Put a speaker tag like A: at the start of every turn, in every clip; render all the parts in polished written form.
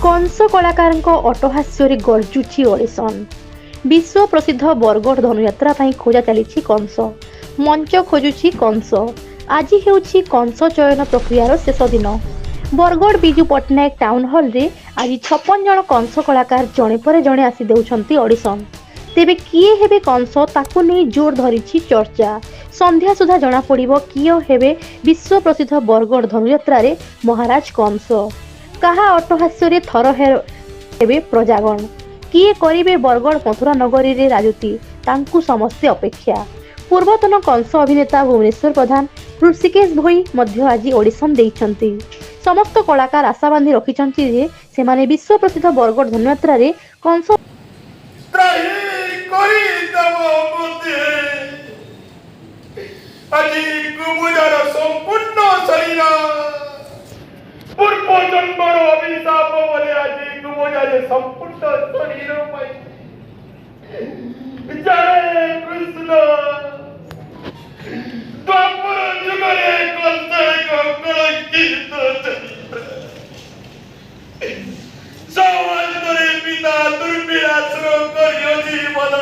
A: कंस कलाकार अट्टहास्ୟରେ गर्जुची ऑडिशन। विश्व प्रसिद्ध बरगढ़ धनुयात्रा खोजा चली कंस मंच खोजुची कंस। आज हेउची कंस चयन प्रक्रियार शेष दिन। बरगढ़ बिजू पट्टनायक टाउन हॉल रे आज 56 जन कंस कलाकार जड़े पर जड़े आसी देउछंती ऑडिशन। तेबे किए हेबे कंस ताकू नहीं जोर धरिछि चर्चा। संध्या सुधा जना पड़िबो किए हेबे विश्व प्रसिद्ध बरगढ़ धनुयात्रा रे महाराज कंस। कहा अट्टहास्ୟରେ थर हेबे प्रजागण। किए करिबे बरगढ़ मथुरा नगरी रे राजूती तांकु समस्ते अपेक्षा। पूर्वतन कंस अभिनेता भुवनेश्वर प्रधान ऋषिकेश भोई मध्य आज ऑडिशन देइछंती। समस्त कलाकार आशा बांधी रखिछंती जे सेमाने विश्व प्रसिद्ध बरगढ़ धनुयात्रा रे कंस
B: पूर्व जन्मर अभिशाप बोले आज गुमजारे संपूर्ण शरीर जय कृष्ण द्वापर जुगरे कलंकित चरित्र सवांतरे पिता दुर्विलासर कर्य जीवन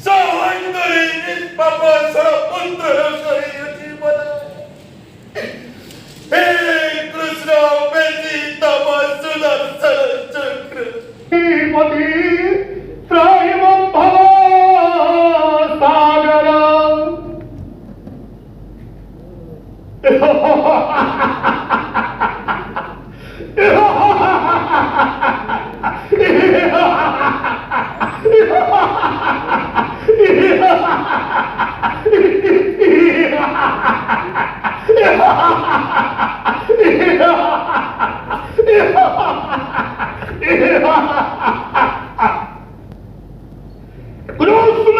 B: सवांतरे निष्पाप सरपुत्र शरीर जीवन हे कृष्ण बेटी तम सुदर्शन चक्र श्रीमती त्राहिमं भव सागर कृष्ण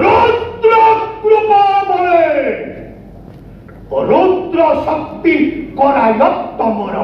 B: रुद्र कृपा बले रुद्र शक्ति करायत तमर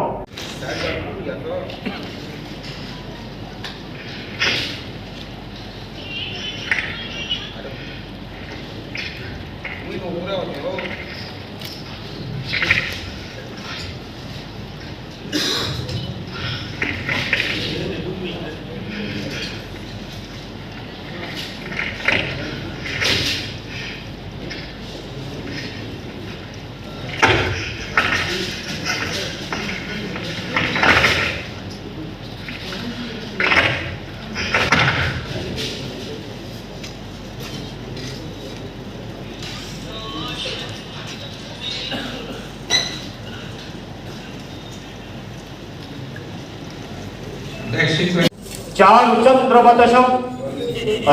B: चारुचंद्रवदशम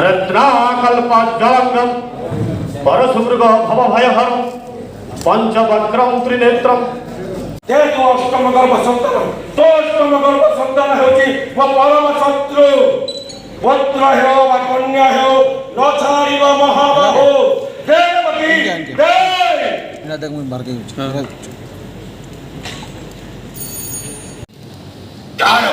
B: रत्नाकल्पजलंगम परशुमृग भवभयहरम पंचवक्रम त्रिनेत्रम
C: जेतु अष्टम गर्भ संतान तो अष्टम गर्भ संतान होची मो परम शत्रु पुत्र हेओ वा कन्या हेओ न छाड़िब महाबाहो देवकी दे
D: इना देख मैं मार के
C: चार